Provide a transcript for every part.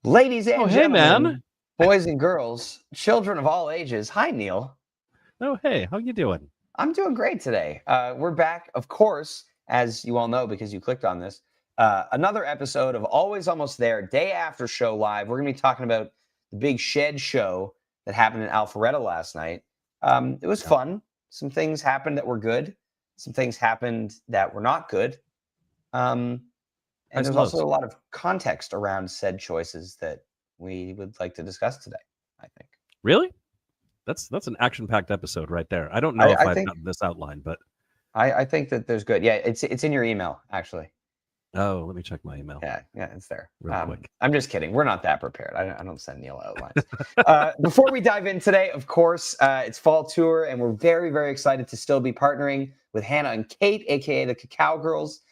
Ladies Oh, and hey, gentlemen, man. boys and girls, children of all ages. Hi, Neil. Oh, hey, how you doing? I'm doing great today. We're back, of course, as you all know because you clicked on this. Another episode of Always Almost There, day after show live. We're going to be talking about the big shed show that happened in Alpharetta last night. It was fun. Some things happened that were good. Some things happened that were not good. And there's also a lot of context around said choices that we would like to discuss today, I think. Really? That's an action-packed episode right there. I don't know if I've gotten this outline, but I think that there's good. Yeah, it's in your email, actually. Oh, let me check my email. Yeah, it's there. Real quick. I'm just kidding. We're not that prepared. I don't send Neil outlines. Before we dive in today, of course, it's fall tour, and we're very, very excited to still be partnering with Hannah and Kait, aka the Cacao Girls.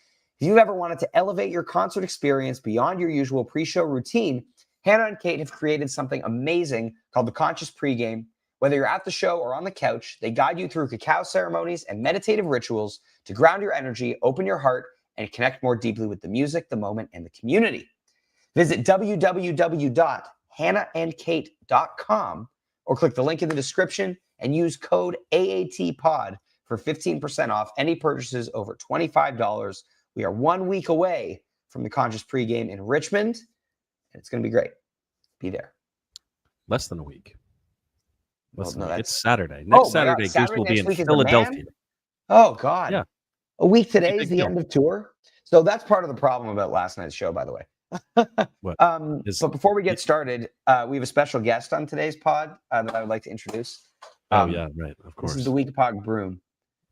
If you've ever wanted to elevate your concert experience beyond your usual pre-show routine, Hannah and Kait have created something amazing called the Conscious Pregame. Whether you're at the show or on the couch, they guide you through cacao ceremonies and meditative rituals to ground your energy, open your heart, and connect more deeply with the music, the moment, and the community. Visit www.hannahandkait.com or click the link in the description and use code AATPOD for 15% off any purchases over $25. We are 1 week away from the Conscious Pregame in Richmond, and it's going to be great. Be there. Less than a week. No, it's Saturday. Next Saturday, Goose will be in Philadelphia. Oh, God. Yeah. A week today is the end of tour. So that's part of the problem about last night's show, by the way. But before we get started, we have a special guest on today's pod that I would like to introduce. Yeah, right. Of course. This is the Weekapog broom.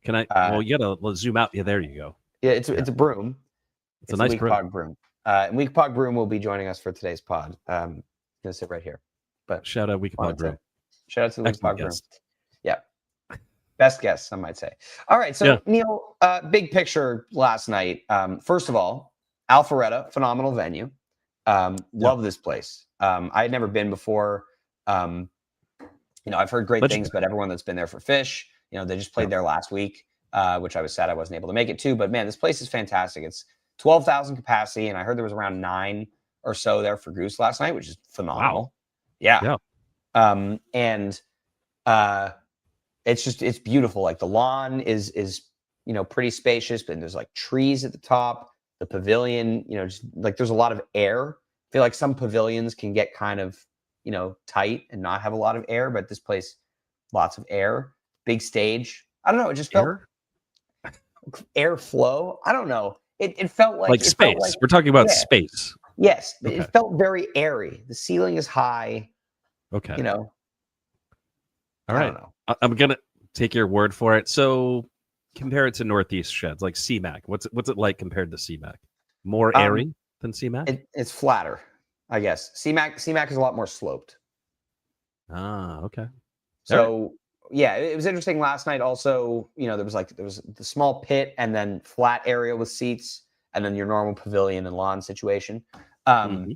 Can I? Well, you gotta zoom out. Yeah, there you go. Yeah, it's a broom. It's a nice broom. And Weekapog broom will be joining us for today's pod. Gonna sit right here. But shout out Weekapog broom. Shout out to the Weekapog broom. Yeah. Best guess, some might say. All right, so Neil, big picture last night. First of all, Alpharetta, phenomenal venue. Love this place. I had never been before. I've heard great things about everyone that's been there for Fish. They just played there last week, which I was sad I wasn't able to make it to. But man, this place is fantastic. It's 12,000 capacity, and I heard there was around 9 or so there for Goose last night, which is phenomenal. Wow. Yeah. It's beautiful. Like the lawn is pretty spacious, but there's like trees at the top. The pavilion, just like there's a lot of air. I feel like some pavilions can get kind of, tight and not have a lot of air, but this place, lots of air. Big stage. I don't know. It just felt airflow. I don't know. It felt like space. We're talking about space. Yes, okay. It felt very airy. The ceiling is high. Okay. All right. I don't know. I'm gonna take your word for it. So compare it to Northeast sheds, like CMAC. What's it like compared to CMAC? More airy than CMAC? It's flatter, I guess. CMAC is a lot more sloped. Ah, okay. So yeah, it was interesting last night. Also, there was the small pit and then flat area with seats, and then your normal pavilion and lawn situation. But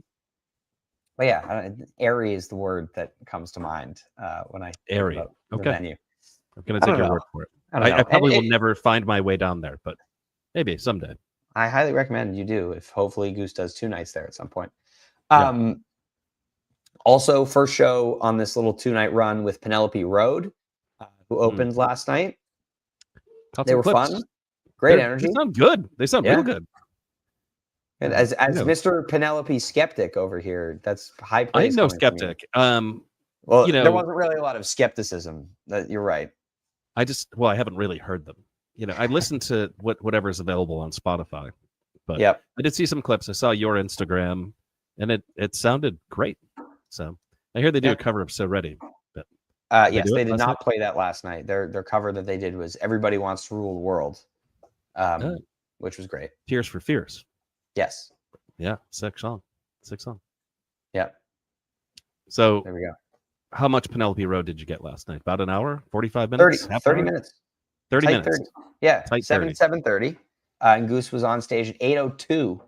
yeah, airy is the word that comes to mind when I airy. Think about the venue. I'm going to take your word for it. I probably will never find my way down there, but maybe someday. I highly recommend you do. If hopefully Goose does 2 nights there at some point. Also, first show on this little 2-night run with Penelope Road, who opened last night. They were fun. Great energy. They sound good. They sound real good. And as Mr. Penelope skeptic over here, that's high praise. I ain't no skeptic. Well, there wasn't really a lot of skepticism. You're right. I haven't really heard them. I listened to whatever's available on Spotify. But I did see some clips. I saw your Instagram, and it sounded great. So I hear they do a cover of So Ready. But yes, they did not play that last night. Their cover that they did was Everybody Wants to Rule the World, which was great. Tears for Fears. Yes. Yeah, sick song. Yeah. So there we go. How much Penelope Road did you get last night? About an hour? 45 minutes? 30 minutes. 30 minutes. 30. Yeah. 7:30. And Goose was on stage at 8:02.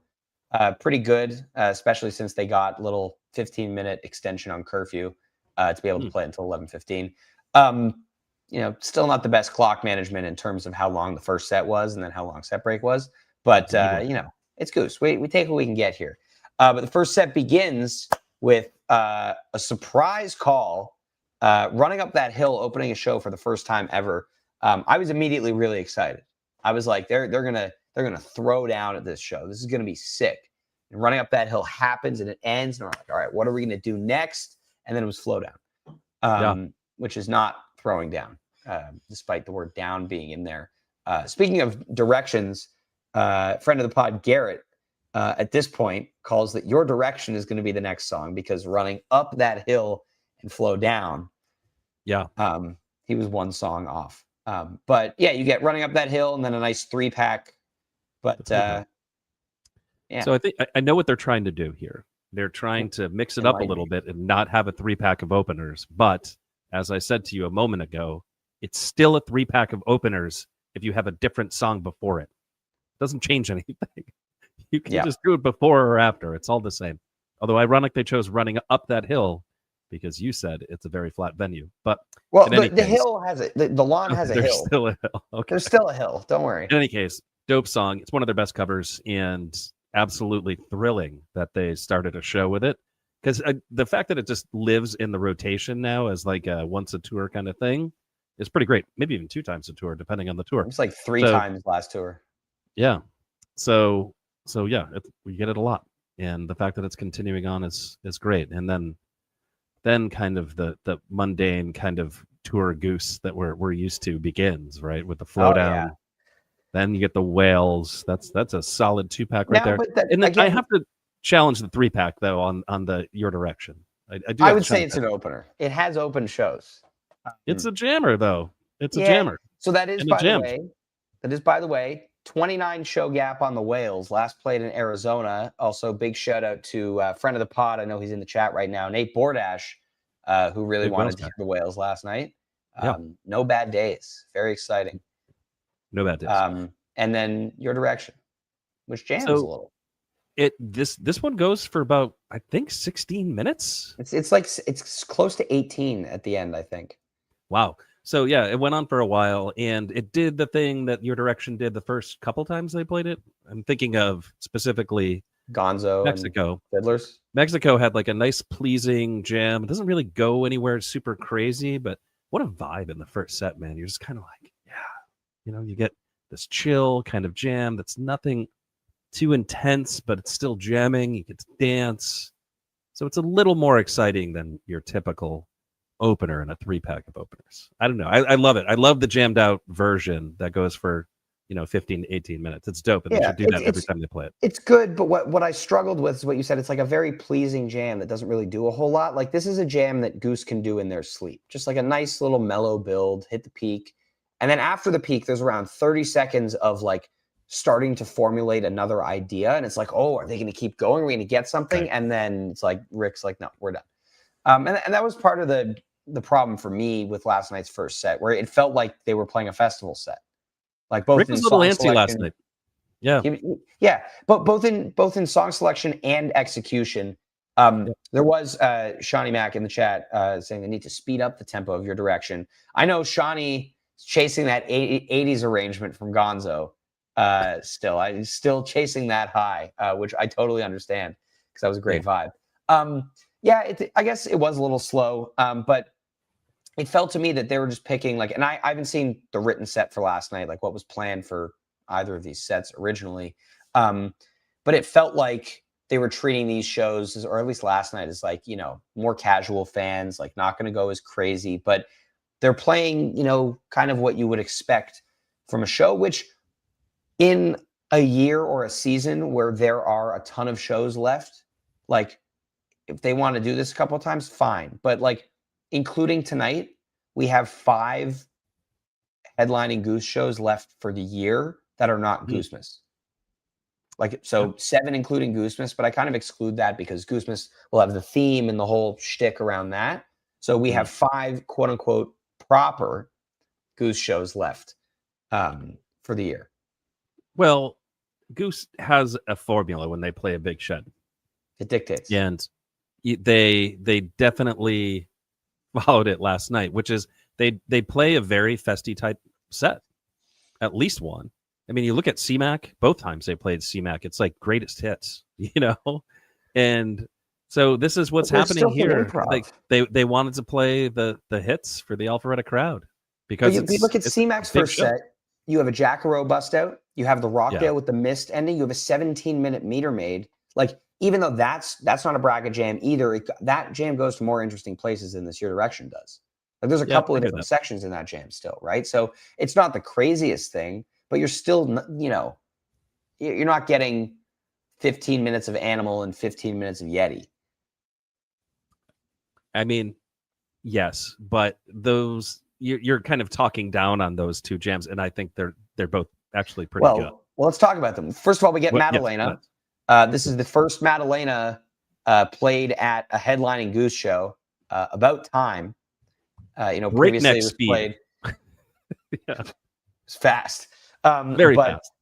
Pretty good, especially since they got a little 15-minute extension on curfew to be able to play until 11:15. Still not the best clock management in terms of how long the first set was and then how long set break was. But, it's Goose. We take what we can get here. But the first set begins with a surprise call, running up that hill, opening a show for the first time ever. I was immediately really excited. I was like, they're gonna throw down at this show. This is gonna be sick. And running up that hill happens and it ends, and we're like, all right, what are we gonna do next? And then it was Flow Down, which is not throwing down, despite the word down being in there. Speaking of directions, friend of the pod, Garrett, at this point calls that Your Direction is going to be the next song because running up that hill and Flow Down. Yeah. He was one song off. But yeah, you get Running Up That Hill and then a nice 3-pack. But yeah. So I think I know what they're trying to do here. They're trying to mix it up a little bit and not have a 3-pack of openers. But as I said to you a moment ago, it's still a 3-pack of openers if you have a different song before it. It doesn't change anything. You can just do it before or after. It's all the same. Although ironic they chose Running Up That Hill because you said it's a very flat venue. But the hill has it. The lawn has a hill. There's still a hill. Okay. There's still a hill. Don't worry. In any case, dope song. It's one of their best covers and absolutely thrilling that they started a show with it. Because the fact that it just lives in the rotation now as like a once a tour kind of thing is pretty great. Maybe even 2 times a tour, depending on the tour. It's like 3 times last tour. Yeah. So yeah, we get it a lot. And the fact that it's continuing on is great. And then kind of the mundane kind of tour Goose that we're used to begins, right? With the Flow Down. Yeah. Then you get the Whales. That's a solid 2-pack right there. And then I have to challenge the 3-pack though on the Your Direction. I would say it's an opener. It has open shows. It's a jammer though. It's a jammer. So that is by the way, 29 show gap on the Whales. Last played in Arizona. Also, big shout out to friend of the pod. I know he's in the chat right now, Nate Bordash, who really wanted to hear the Whales last night. No bad days. Very exciting. No bad days. And then Your Direction, which jams a little. This one goes for about, I think, 16 minutes. It's close to 18 at the end, I think. Wow. So yeah, it went on for a while, and it did the thing that Your Direction did the first couple times they played it. I'm thinking of specifically Gonzo, Mexico. And Fiddlers. Mexico had like a nice, pleasing jam. It doesn't really go anywhere super crazy, but what a vibe in the first set, man. You're just kind of like, you get this chill kind of jam that's nothing too intense, but it's still jamming. You get to dance. So it's a little more exciting than your typical opener in a 3-pack of openers. I don't know. I love it. I love the jammed out version that goes for 15 to 18 minutes. It's dope, and they should do that every time they play it. It's good, but what I struggled with is what you said. It's like a very pleasing jam that doesn't really do a whole lot. Like this is a jam that Goose can do in their sleep. Just like a nice little mellow build, hit the peak, and then after the peak, there's around 30 seconds of like starting to formulate another idea, and it's like, oh, are they going to keep going? Are we going to get something? Right. And then it's like Rick's like, no, we're done. And that was part of the problem for me with last night's first set, where it felt like they were playing a festival set. Like both Rick was a little antsy last night. Yeah, but both in song selection and execution. There was Shawnee Mack in the chat saying they need to speed up the tempo of Your Direction. I know Shawnee is chasing that 80s arrangement from Gonzo. I'm still chasing that high, which I totally understand because that was a great vibe. I guess it was a little slow, but it felt to me that they were just picking and I haven't seen the written set for last night, like what was planned for either of these sets originally. But it felt like they were treating these shows, or at least last night, as like, more casual fans, like not going to go as crazy, but they're playing, kind of what you would expect from a show, which in a year or a season where there are a ton of shows left, like if they want to do this a couple of times, fine. But like, including tonight, we have 5 headlining Goose shows left for the year that are not Goosemas. Like, so 7 including Goosemas, but I kind of exclude that because Goosemas will have the theme and the whole shtick around that. So we have 5 quote unquote proper Goose shows left for the year. Well, Goose has a formula when they play a big shed. It dictates. And they definitely followed it last night, which is they play a very festy type set, at least one. I mean, you look at CMAC, both times they played CMAC, it's like greatest hits, and So this is what's happening here. Improv. They wanted to play the hits for the Alpharetta crowd because you look at C-Mac's first set. You have a Jackaro bust out. You have the Rockdale with the Mist ending. You have a 17-minute meter maid. Like, even though that's not a bracket jam either, that jam goes to more interesting places than this Your Direction does. Like, there's a couple of different sections in that jam still, right? So it's not the craziest thing, but you're still, you're not getting 15 minutes of Animal and 15 minutes of Yeti. I mean, yes, but those you're kind of talking down on those two jams, and I think they're both actually pretty good. Well, let's talk about them. First of all, we get Madalena. This is the first Madalena played at a headlining Goose show. About time. Previously it was played. It's fast. Very fast.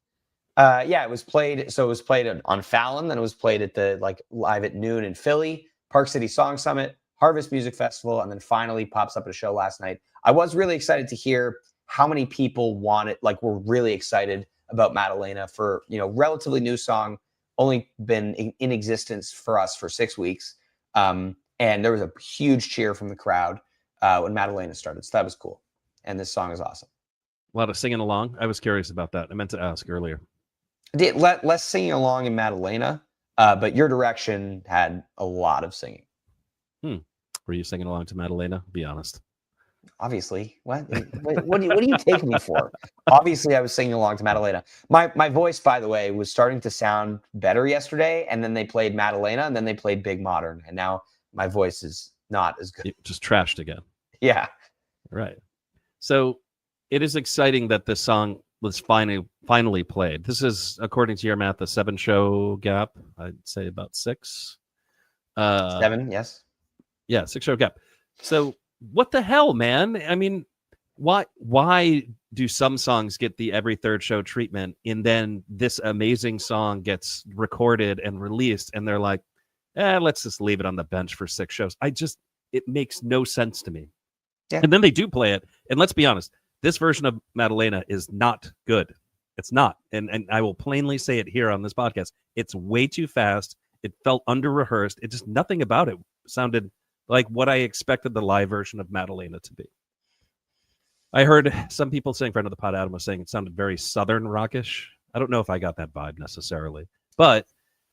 It was played. So it was played on Fallon, then it was played at the live at noon in Philly, Park City Song Summit, Harvest Music Festival, and then finally pops up at a show last night. I was really excited to hear how many people were really excited about Madalena for, relatively new song, only been in existence for us for 6 weeks. And there was a huge cheer from the crowd when Madalena started. So that was cool. And this song is awesome. A lot of singing along. I was curious about that. I meant to ask earlier. Less singing along in Madalena, but Your Direction had a lot of singing. Were you singing along to Madalena? Be honest. Obviously. What do you take me for? Obviously, I was singing along to Madalena. My voice, by the way, was starting to sound better yesterday, and then they played Madalena, and then they played Big Modern, and now my voice is not as good. It just trashed again. Yeah. Right. So it is exciting that this song was finally played. This is, according to your math, a 7-show gap. I'd say about 6. 7, yes. Yeah, 6-show gap. So what the hell, man? I mean, why do some songs get the every third show treatment and then this amazing song gets recorded and released and they're like, let's just leave it on the bench for 6 shows? It makes no sense to me. Yeah. And then they do play it. And let's be honest, this version of Madalena is not good. It's not. And I will plainly say it here on this podcast. It's way too fast. It felt under-rehearsed. It just, nothing about it sounded like what I expected the live version of Madalena to be. I heard some people saying, friend of the pod, Adam, was saying it sounded very Southern rockish. I don't know if I got that vibe necessarily, but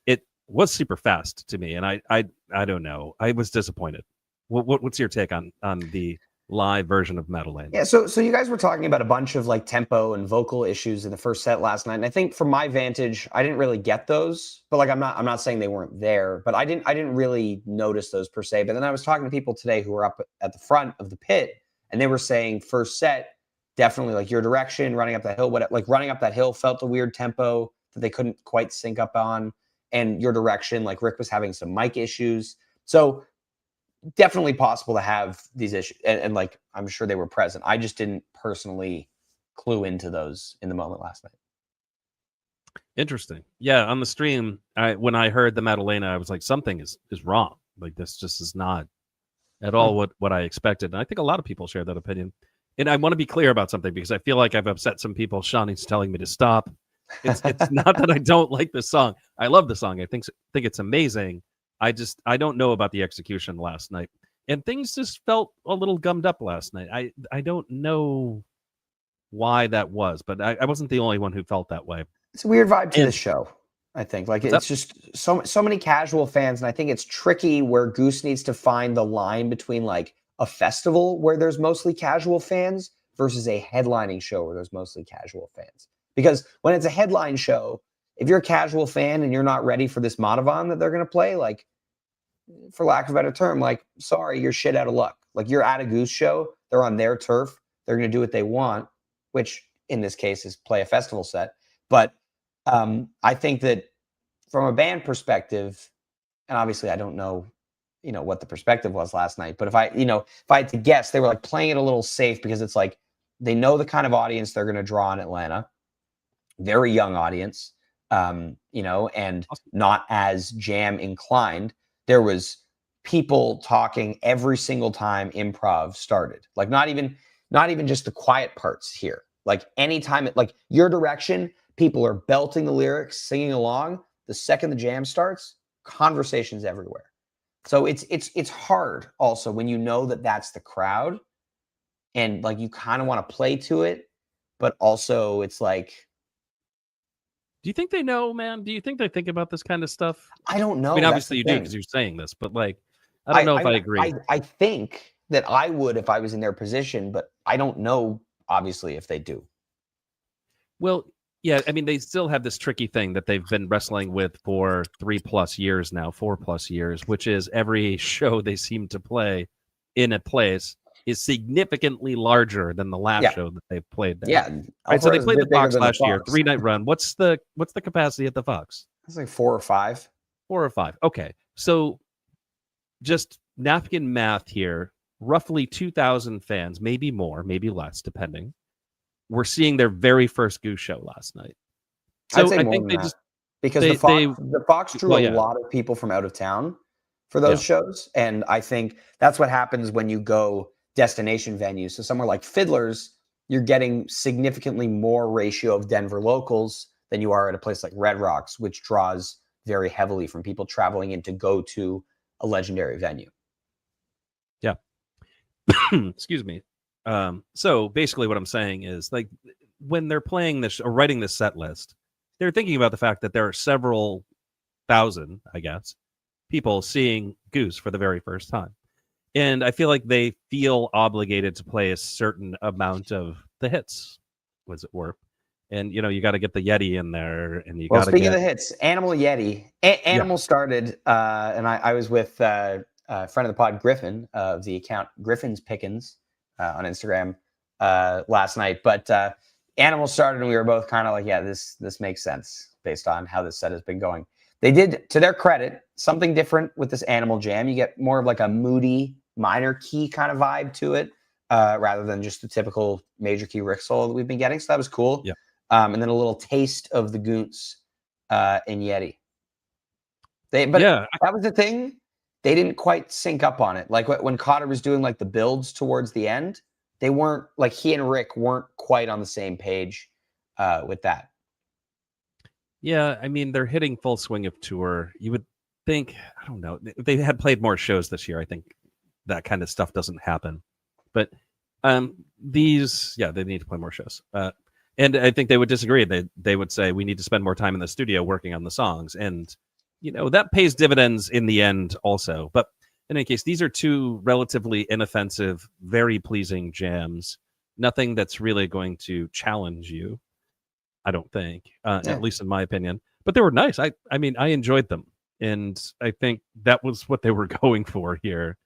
it was super fast to me. And I don't know. I was disappointed. What's your take on the live version of Madalena? Yeah, so you guys were talking about a bunch of tempo and vocal issues in the first set last night, and I think from my vantage, I didn't really get those. But I'm not saying they weren't there, but I didn't really notice those per se. But then I was talking to people today who were up at the front of the pit, and they were saying first set definitely Your Direction, running up that hill. Running up that hill felt a weird tempo that they couldn't quite sync up on, and Your Direction, Rick was having some mic issues, so. Definitely possible to have these issues, and I'm sure they were present. I just didn't personally clue into those in the moment last night. Interesting. Yeah, on the stream, when I heard the Madalena, I was like, something is wrong. This just is not at all what I expected. And I think a lot of people share that opinion. And I want to be clear about something because I feel like I've upset some people. Shawnee's telling me to stop. It's not that I don't like this song. I love the song. I think it's amazing. I don't know about the execution last night, and things just felt a little gummed up last night. I don't know why that was, but I wasn't the only one who felt that way. It's a weird vibe to this show. I think it's just so many casual fans, and I think it's tricky where Goose needs to find the line between a festival where there's mostly casual fans versus a headlining show where there's mostly casual fans. Because when it's a headline show, if you're a casual fan and you're not ready for this Madhavan that they're going to play, for lack of a better term, sorry, you're shit out of luck. You're at a Goose show. They're on their turf. They're going to do what they want, which in this case is play a festival set. But I think that from a band perspective, and obviously I don't know, what the perspective was last night, but if I had to guess, they were playing it a little safe because it's they know the kind of audience they're going to draw in Atlanta. Very young audience. And not as jam inclined. There was people talking every single time improv started. Not even just the quiet parts here. Anytime Your Direction, people are belting the lyrics, singing along. The second the jam starts, conversations everywhere. So it's hard also when you know that that's the crowd, and like you kind of want to play to it, but also it's like. Do you think they know, man? Do you think they think about this kind of stuff? I don't know. I mean, That's obviously the you do thing. because you're saying this, but like, I don't know if I agree. I think that I would if I was in their position, but I don't know, obviously, if they do. Well, yeah, I mean, they still have this tricky thing that they've been wrestling with for 3+ years now, 4+ years, which is every show they seem to play in a place is significantly larger than the last show that they've played there. Yeah. Right, so they played the Fox last year, 3-night run. What's the capacity at the Fox? It's like 4 or 5. 4 or 5. Okay. So just napkin math here, roughly 2,000 fans, maybe more, maybe less, depending. We're seeing their very first Goose show last night. So I think they just because the Fox drew a lot of people from out of town for those shows, and I think that's what happens when you go destination venues. So somewhere like Fiddler's, you're getting significantly more ratio of Denver locals than you are at a place like Red Rocks, which draws very heavily from people traveling in to go to a legendary venue. Yeah. Excuse me. So basically what I'm saying is, like, when they're playing this or writing this set list, they're thinking about the fact that there are several thousand, I guess, people seeing Goose for the very first time. And I feel like they feel obligated to play a certain amount of the hits, as it were. And, you know, you got to get the Yeti in there. And you got to speaking of the hits, Animal Yeti. Animal started, and I was with a friend of the pod, Griffin, of the account Griffin's Pickens on Instagram last night. But Animal started, and we were both kind of like, yeah, this makes sense based on how this set has been going. They did, to their credit, something different with this Animal Jam. You get more of like a moody minor key kind of vibe to it, rather than just the typical major key Rick solo that we've been getting. So that was cool. Yeah. And then a little taste of the Goose and Yeti. That was the thing. They didn't quite sync up on it. Like when Cotter was doing like the builds towards the end, they weren't, like, he and Rick weren't quite on the same page with that. Yeah, I mean, they're hitting full swing of tour. You would think, I don't know, if they had played more shows this year, I think that kind of stuff doesn't happen. But they need to play more shows. And I think they would disagree. They would say, we need to spend more time in the studio working on the songs. And, you know, that pays dividends in the end also. But in any case, these are two relatively inoffensive, very pleasing jams. Nothing that's really going to challenge you, I don't think, at least in my opinion. But they were nice. I mean, I enjoyed them. And I think that was what they were going for here.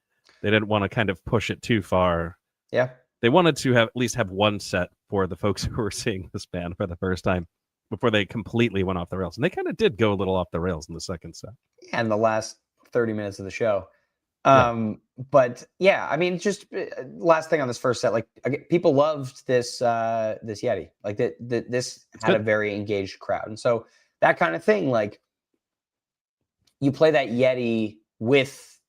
They didn't want to kind of push it too far. Yeah. They wanted to at least have one set for the folks who were seeing this band for the first time before they completely went off the rails. And they kind of did go a little off the rails in the second set. And the last 30 minutes of the show. But yeah, I mean, just last thing on this first set, like, people loved this Yeti. Like this had a very engaged crowd. And so that kind of thing, like, you play that Yeti with,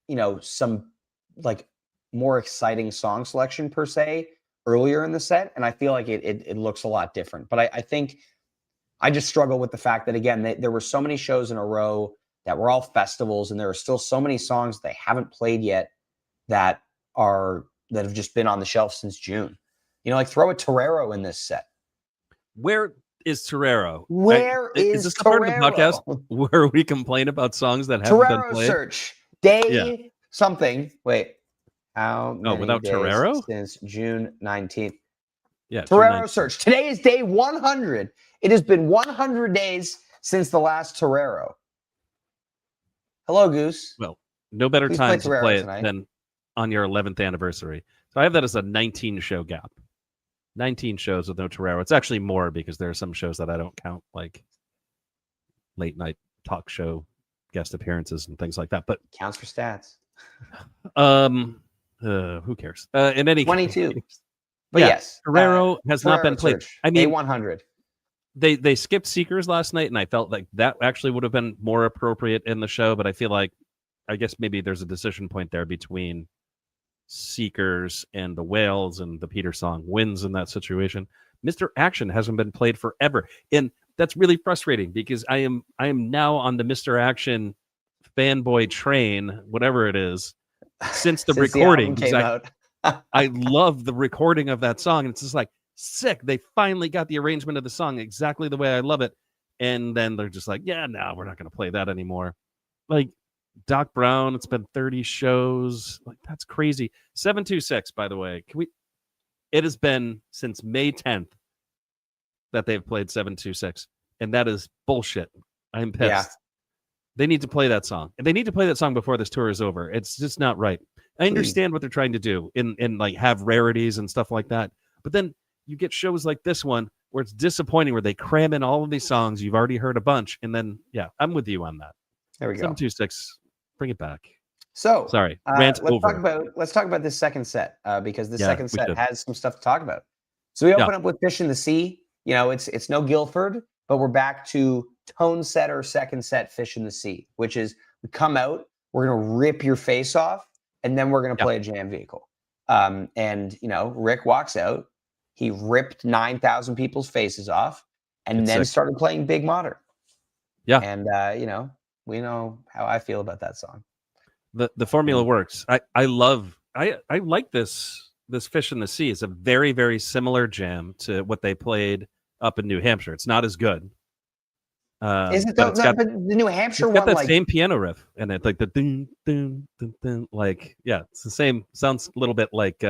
you know, some like more exciting song selection per se earlier in the set, and I feel like it looks a lot different. But I think I just struggle with the fact that, again, there were so many shows in a row that were all festivals, and there are still so many songs they haven't played yet that have just been on the shelf since June. You know, like, throw a Torero in this set. Where is Torero? Is this Torero? Part of the podcast where we complain about songs that haven't been played? Search day something. Wait, how many without days Torero since June 19th? Yeah, Torero search. Today is day 100. It has been 100 days since the last Torero. Hello, Goose. Well, no better time to play it than on your 11th anniversary. So I have that as a 19-show gap. 19 shows with no Torero. It's actually more because there are some shows that I don't count, like late night talk show guest appearances and things like that. But counts for stats. Who cares? In any 22. Case, but yes, Torero has not been played. Search. I mean, day 100. They skipped Seekers last night, and I felt like that actually would have been more appropriate in the show. But I feel like, I guess maybe there's a decision point there between Seekers and the Whales, and the Peter song wins in that situation. Mr. Action hasn't been played forever, and that's really frustrating because I am now on the Mr. Action fanboy train, whatever it is, since the Since recording. the album came out. I love the recording of that song. It's just like sick. They finally got the arrangement of the song exactly the way I love it. And then they're just like, yeah, no, we're not going to play that anymore. Like Doc Brown, it's been 30 shows. Like, that's crazy. 726, by the way. It has been since May 10th that they've played 726. And that is bullshit. I'm pissed. Yeah. They need to play that song. And they need to play that song before this tour is over. It's just not right. I understand what they're trying to do in like have rarities and stuff like that. But then you get shows like this one where it's disappointing, where they cram in all of these songs you've already heard a bunch. And then, yeah, I'm with you on that. There we go. 726, bring it back. So, sorry, rant over. Let's talk about this second set because the second set has some stuff to talk about. So we open up with Fish in the Sea. You know, it's no Guilford, but we're back to tone setter second set Fish in the Sea, which is we come out, we're going to rip your face off, and then we're going to play a jam vehicle. And, you know, Rick walks out. He ripped 9,000 people's faces off and then started playing Big Modern. Yeah. And, you know, we know how I feel about that song. The formula works. I like this Fish in the Sea. It's a very, very similar jam to what they played up in New Hampshire. It's not as good. Is it but the New Hampshire one? Got that same piano riff and it like the ding ding ding ding. Like, yeah, it's the same. Sounds a little bit like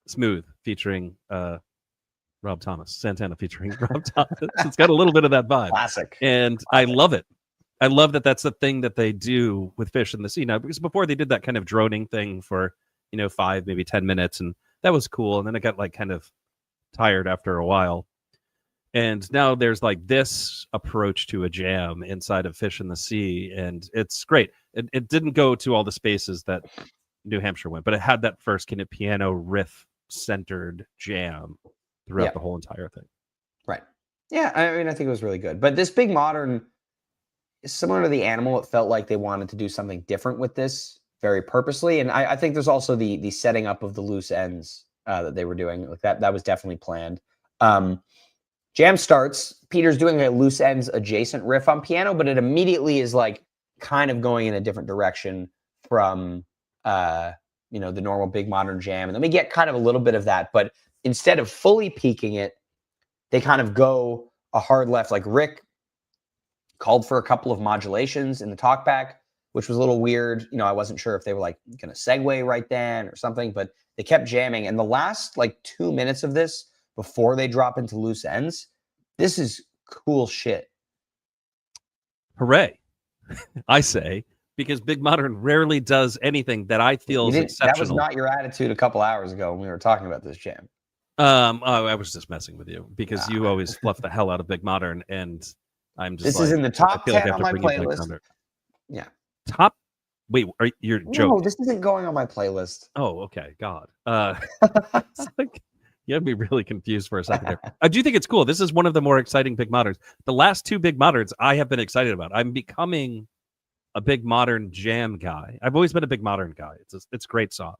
Smooth featuring Rob Thomas, Santana featuring Rob Thomas. It's got a little bit of that vibe. Classic. And I love it. I love that that's the thing that they do with Fish in the Sea now, because before they did that kind of droning thing for, 5, maybe 10 minutes, and that was cool. And then it got like kind of tired after a while. And now there's like this approach to a jam inside of Fish in the Sea, and it's great. It didn't go to all the spaces that New Hampshire went, but it had that first kind of piano riff centered jam throughout the whole entire thing. Right. Yeah, I mean, I think it was really good. But this Big Modern is similar to the Animal. It felt like they wanted to do something different with this very purposely. And I think there's also the setting up of the loose ends that they were doing. Like that was definitely planned. Jam starts, Peter's doing a loose ends adjacent riff on piano, but it immediately is like kind of going in a different direction from the normal Big Modern jam. And then we get kind of a little bit of that, but instead of fully peaking it, they kind of go a hard left. Like Rick called for a couple of modulations in the talkback, which was a little weird. I wasn't sure if they were like going to segue right then or something, but they kept jamming. And the last like 2 minutes of this, before they drop into loose ends, this is cool shit. Hooray, I say, because Big Modern rarely does anything that I feel is exceptional. That was not your attitude a couple hours ago when we were talking about this jam. I was just messing with you because you always fluff the hell out of Big Modern, and I'm just. This is in the top 10 on my playlist. Yeah. Top. Wait, you're joking? No, this isn't going on my playlist. Oh, okay. God. It's like, you had me really confused for a second there. I do think it's cool. This is one of the more exciting Big Moderns. The last two Big Moderns I have been excited about. I'm becoming a Big Modern jam guy. I've always been a Big Modern guy. It's a great song.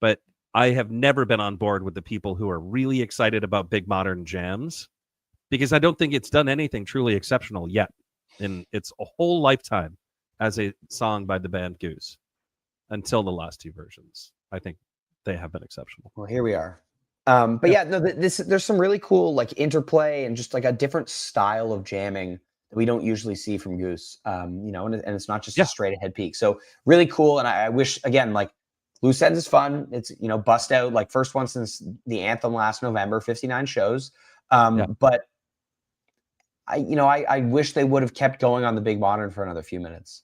But I have never been on board with the people who are really excited about Big Modern jams, because I don't think it's done anything truly exceptional yet in its a whole lifetime as a song by the band Goose until the last two versions. I think they have been exceptional. Well, here we are. But yeah, no, there's some really cool like interplay and just like a different style of jamming that we don't usually see from Goose. And it's not just a straight ahead peak. So really cool. And I wish, again, like Loose Ends is fun. It's, bust out, like first one since the Anthem last November, 59 shows. But I wish they would have kept going on the Big Modern for another few minutes.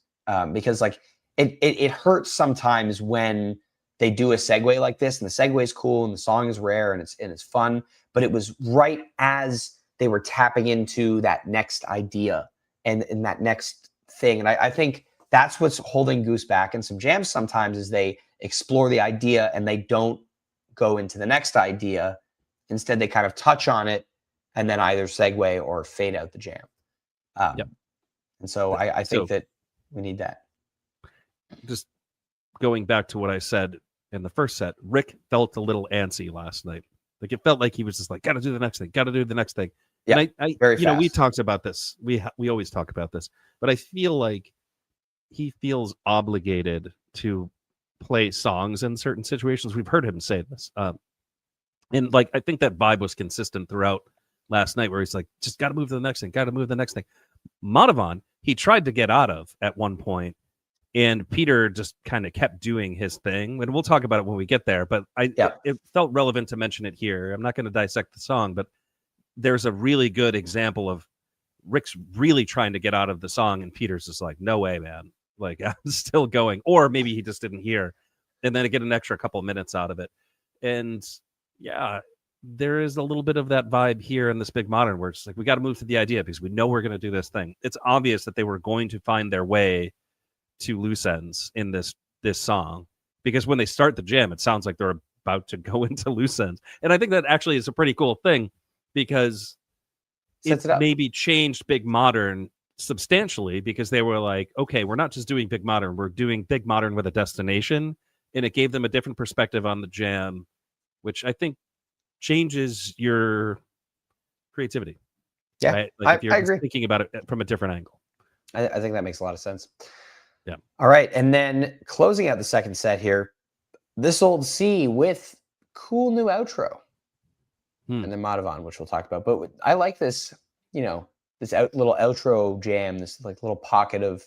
Because like it hurts sometimes when they do a segue like this, and the segue is cool, and the song is rare, and it's fun. But it was right as they were tapping into that next idea and that next thing. And I think that's what's holding Goose back in some jams sometimes, is they explore the idea and they don't go into the next idea. Instead, they kind of touch on it and then either segue or fade out the jam. And so I think that we need that. Just going back to what I said in the first set, Rick felt a little antsy last night. Like it felt like he was just like, got to do the next thing, got to do the next thing. Yeah, and I we talked about this. We always talk about this, but I feel like he feels obligated to play songs in certain situations. We've heard him say this. And like, I think that vibe was consistent throughout last night, where he's like, just got to move to the next thing, got to move to the next thing. Madhavan, he tried to get out of at one point, and Peter just kind of kept doing his thing. And we'll talk about it when we get there, but it felt relevant to mention it here. I'm not going to dissect the song, but there's a really good example of Rick's really trying to get out of the song, and Peter's just like, no way, man. Like, I'm still going. Or maybe he just didn't hear. And then I get an extra couple of minutes out of it. And yeah, there is a little bit of that vibe here in this Big Modern, where it's like, we got to move to the idea because we know we're going to do this thing. It's obvious that they were going to find their way to loose ends in this song, because when they start the jam, it sounds like they're about to go into loose ends. And I think that actually is a pretty cool thing, because it maybe changed Big Modern substantially, because they were like, okay, we're not just doing Big Modern, we're doing Big Modern with a destination. And it gave them a different perspective on the jam, which I think changes your creativity. Yeah, right? Like, if you're I agree. thinking about it from a different angle. I think that makes a lot of sense. Yeah. All right. And then closing out the second set here, This Old C with cool new outro. And then Madhavan, which we'll talk about. But I like this, this little outro jam, this like little pocket of,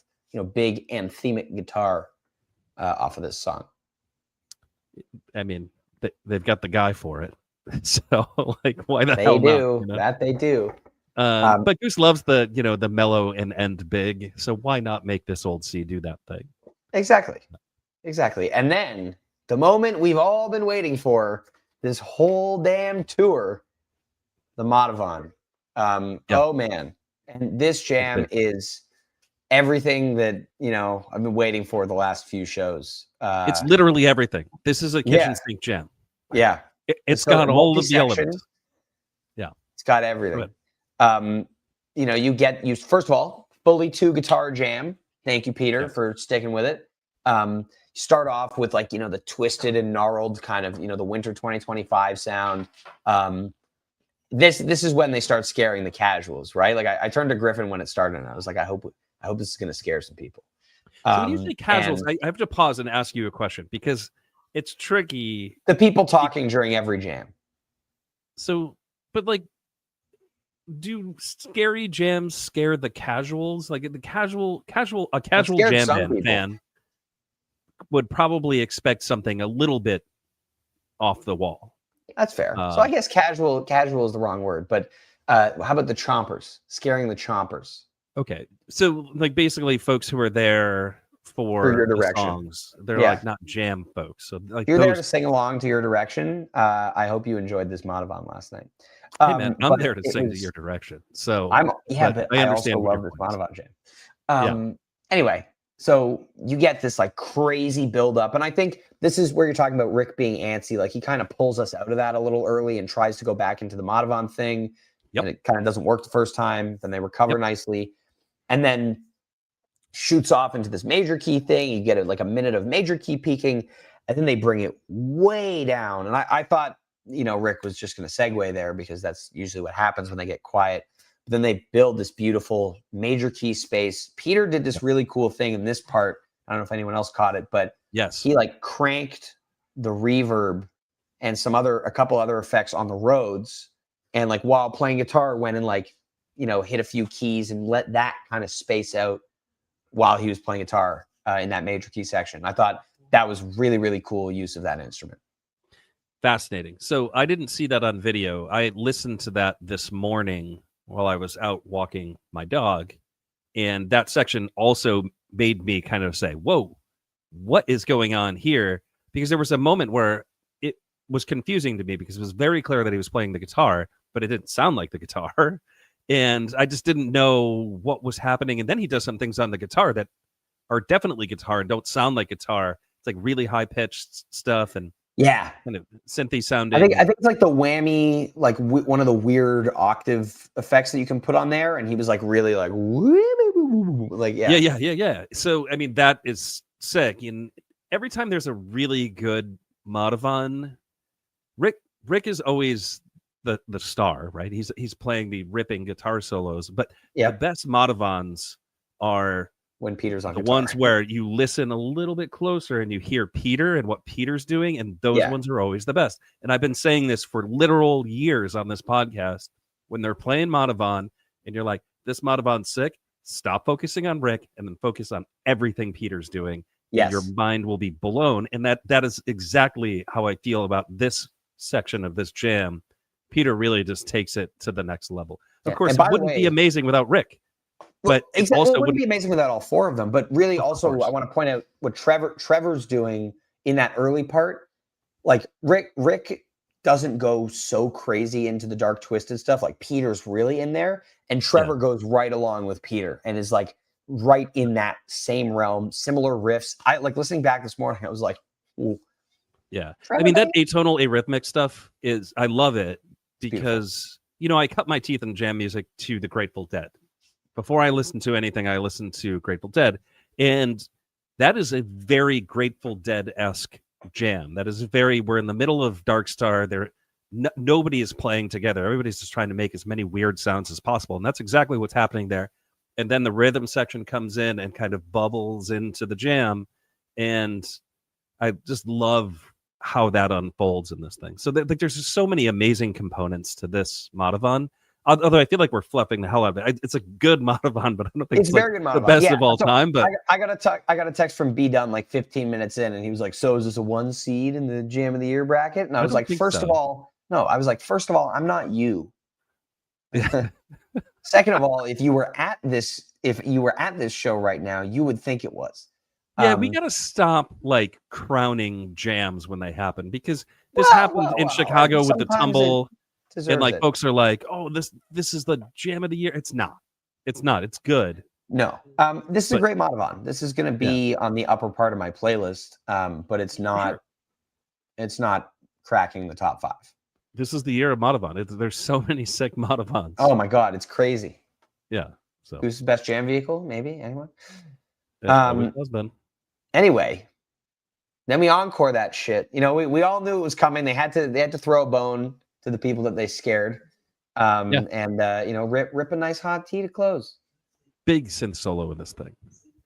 big anthemic guitar off of this song. I mean, they've got the guy for it. So, like, why the hell not? That they do. But Goose loves the mellow and end big. So why not make This Old C do that thing? Exactly. And then the moment we've all been waiting for this whole damn tour, the Madhavan. Oh man. And this jam is everything that, I've been waiting for the last few shows. It's literally everything. This is a kitchen sink jam. Yeah. It's got all of the elements. Yeah. It's got everything. You first of all, fully 2 guitar jam. Thank you, Peter, for sticking with it. Start off with the twisted and gnarled kind of, the winter 2025 sound. This is when they start scaring the casuals, right? Like I turned to Griffin when it started, and I was like, I hope this is going to scare some people. So when you say casuals, I have to pause and ask you a question, because it's tricky. The people talking during every jam. So, but like, do scary jams scare the casuals? Like a casual jam fan would probably expect something a little bit off the wall. That's fair. So I guess casual is the wrong word, but how about the chompers? Scaring the chompers. Okay. So like basically folks who are there for your the direction. Songs. They're like not jam folks. So like you're there to sing along to your direction. I hope you enjoyed this Madhavan last night. Hey man, I'm there to sing to your direction. So but I also love this Madhavan jam. Anyway, so you get this like crazy buildup, and I think this is where you're talking about Rick being antsy. Like he kind of pulls us out of that a little early and tries to go back into the Madhavan thing. And it kind of doesn't work the first time. Then they recover nicely, and then shoots off into this major key thing. You get like a minute of major key peaking, and then they bring it way down. And I thought, Rick was just going to segue there, because that's usually what happens when they get quiet. But then they build this beautiful major key space. Peter did this really cool thing in this part. I don't know if anyone else caught it, but he like cranked the reverb and a couple other effects on the Rhodes. And like while playing guitar, went and like, hit a few keys and let that kind of space out while he was playing guitar in that major key section. I thought that was really, really cool use of that instrument. Fascinating. So I didn't see that on video. I listened to that this morning while I was out walking my dog. And that section also made me kind of say, whoa, what is going on here? Because there was a moment where it was confusing to me, because it was very clear that he was playing the guitar, but it didn't sound like the guitar. And I just didn't know what was happening. And then he does some things on the guitar that are definitely guitar and don't sound like guitar. It's like really high pitched stuff and kind of synthy sounding. I think it's like the whammy, like one of the weird octave effects that you can put on there. And he was like really like, yeah. So I mean, that is sick. And every time there's a really good Madhavan, Rick is always the star, right? He's playing the ripping guitar solos, but the best Madhavans are when Peter's on the guitar. ones where you listen a little bit closer and you hear Peter and what Peter's doing, and those ones are always the best. And I've been saying this for literal years on this podcast. When they're playing Madhavan and you're like, this Madhavan's sick, stop focusing on Rick and then focus on everything Peter's doing. Yes. And your mind will be blown. And that is exactly how I feel about this section of this jam. Peter really just takes it to the next level. Of course, it wouldn't be amazing without Rick. But it also wouldn't be amazing without all four of them. But really, also, I want to point out what Trevor's doing in that early part. Like Rick doesn't go so crazy into the dark twisted stuff. Like Peter's really in there, and Trevor goes right along with Peter and is like right in that same realm. Similar riffs. I like listening back this morning. I was like, ooh. Yeah, Trevor, I mean that atonal arrhythmic stuff is. I love it because I cut my teeth in jam music to the Grateful Dead. Before I listen to anything, I listen to Grateful Dead. And that is a very Grateful Dead-esque jam. That is we're in the middle of Dark Star. Nobody is playing together. Everybody's just trying to make as many weird sounds as possible. And that's exactly what's happening there. And then the rhythm section comes in and kind of bubbles into the jam. And I just love how that unfolds in this thing. So there's just so many amazing components to this Madhavan. Although I feel like we're fluffing the hell out of it. It's a good Madhavan, but I don't think it's very good the best of all time. But I got a text from B Dunn like 15 minutes in, and he was like, "So is this a 1 seed in the Jam of the Year bracket?" And I was like, first of all, I'm not you. Second of all, if you were at this show right now, you would think it was. Yeah, we got to stop like crowning jams when they happen, because this happened in Chicago with the tumble. And like folks are like, "Oh, this is the jam of the year." It's not. It's good. No. This is a great Madhavan. This is going to be on the upper part of my playlist. But it's not. Sure. It's not cracking the top 5. This is the year of Madhavan. There's so many sick Madhavans. Oh my god, it's crazy. Yeah. So who's the best jam vehicle? Maybe anyone. It has been. Anyway, then we encore that shit. We all knew it was coming. They had to throw a bone to the people that they scared, and rip a nice hot tea to close. Big synth solo in this thing.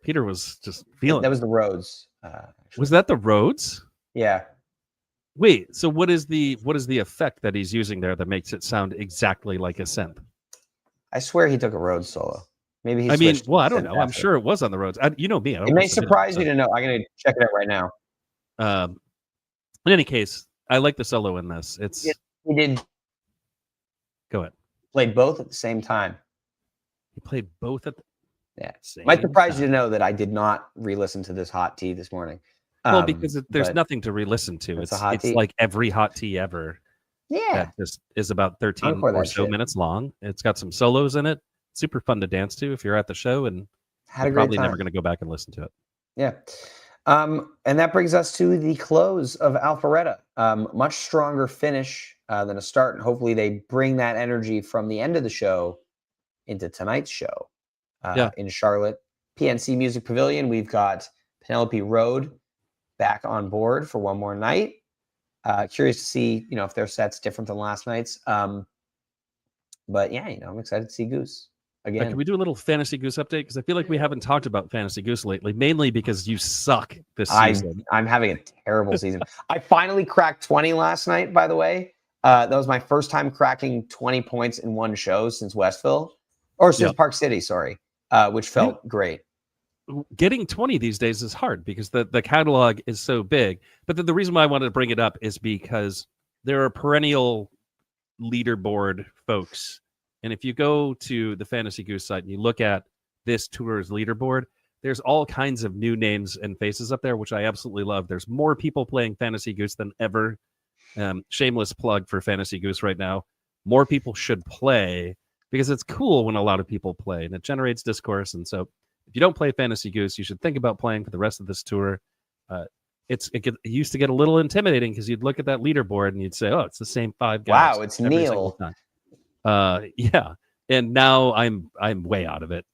Peter was just feeling. That was the Rhodes. Was that the Rhodes? Yeah. Wait. So what is the effect that he's using there that makes it sound exactly like a synth? I swear he took a Rhodes solo. Maybe he. I don't know. I'm sure it was on the Rhodes. You know me. It may surprise you to know. I'm gonna check it out right now. In any case, I like the solo in this. He did. Go ahead. Played both at the same time. He played both at the same Might surprise you to know that I did not re-listen to this hot tea this morning. Well, because there's nothing to re-listen to. It's like every hot tea ever. Yeah. That just is about 13 or so minutes long. It's got some solos in it. Super fun to dance to if you're at the show, and you're probably never going to go back and listen to it. Yeah. And that brings us to the close of Alpharetta. Much stronger finish than a start, and hopefully they bring that energy from the end of the show into tonight's show in Charlotte. PNC Music Pavilion, we've got Penelope Road back on board for one more night. Curious to see, if their set's different than last night's. But yeah, I'm excited to see Goose again. Can we do a little Fantasy Goose update? Because I feel like we haven't talked about Fantasy Goose lately, mainly because you suck this season. I'm having a terrible season. I finally cracked 20 last night, by the way. That was my first time cracking 20 points in one show since Westville, or since Park City, sorry, which felt great. Getting 20 these days is hard because the catalog is so big. But the reason why I wanted to bring it up is because there are perennial leaderboard folks. And if you go to the Fantasy Goose site and you look at this tour's leaderboard, there's all kinds of new names and faces up there, which I absolutely love. There's more people playing Fantasy Goose than ever. Shameless plug for Fantasy Goose right now. More people should play because it's cool when a lot of people play and it generates discourse. And so if you don't play Fantasy Goose, you should think about playing for the rest of this tour. It used to get a little intimidating because you'd look at that leaderboard and you'd say, "Oh, it's the same 5 guys." Wow, it's Neil. Yeah, and now I'm way out of it,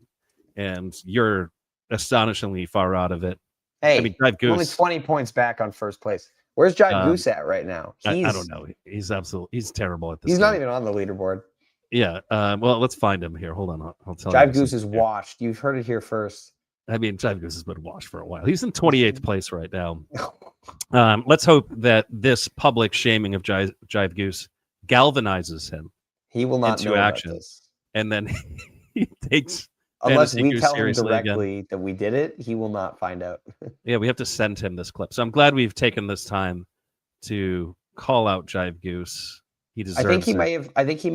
and you're astonishingly far out of it. Hey, I mean, Jive Goose only 20 points back on first place. Where's Jive Goose at right now? I don't know. He's terrible at this. He's not even on the leaderboard. Yeah. Well, let's find him here. Hold on. I'll tell you. Jive Goose is washed. You've heard it here first. I mean, Jive Goose has been washed for a while. He's in 28th place right now. Let's hope that this public shaming of Jive Goose galvanizes him. He will not into know action, about this. And then he takes unless Fantasy we Goose tell him seriously directly again. that we did it. He will not find out. Yeah, we have to send him this clip. So I'm glad we've taken this time to call out Jive Goose. He deserves I think he it. may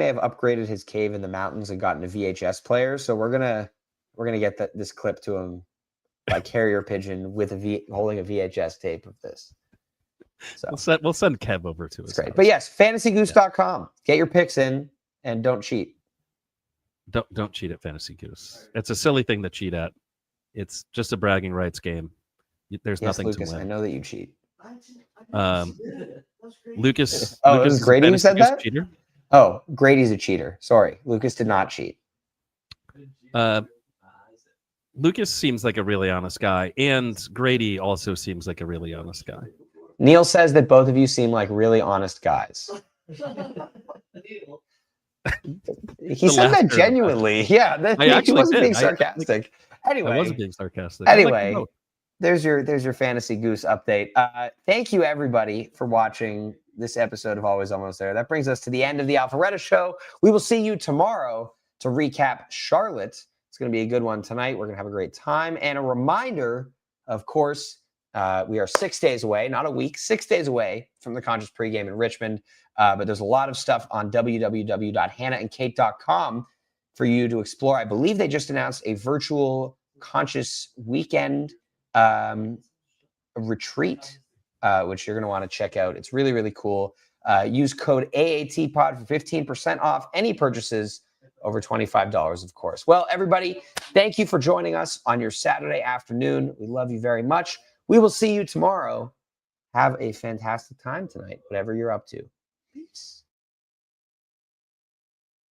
have upgraded his cave in the mountains and gotten a VHS player. So we're gonna get this clip to him by carrier pigeon with holding a VHS tape of this. So we'll send Kev over to us. Great. House. But yes, fantasygoose.com. Yeah. Get your picks in and don't cheat. Don't cheat at Fantasy Goose. It's a silly thing to cheat at. It's just a bragging rights game. There's nothing Lucas, to win. I know that you cheat. Lucas. Oh, Lucas it was Grady who said that? Cheater? Oh, Grady's a cheater. Sorry. Lucas did not cheat. Lucas seems like a really honest guy, and Grady also seems like a really honest guy. Neil says that both of you seem like really honest guys. He said that genuinely. Yeah, he wasn't being sarcastic. Anyway, I wasn't being sarcastic. Anyway, there's your Fantasy Goose update. Thank you everybody for watching this episode of Always Almost There. That brings us to the end of the Alpharetta show. We will see you tomorrow to recap Charlotte. It's going to be a good one tonight. We're going to have a great time. And a reminder, of course, we are 6 days away, not a week, 6 days away from the Conscious pregame in Richmond. But there's a lot of stuff on www.hannahandkait.com for you to explore. I believe they just announced a virtual Conscious weekend retreat, which you're going to want to check out. It's really, really cool. Use code AATPOD for 15% off any purchases over $25, of course. Well, everybody, thank you for joining us on your Saturday afternoon. We love you very much. We will see you tomorrow. Have a fantastic time tonight, whatever you're up to. Peace.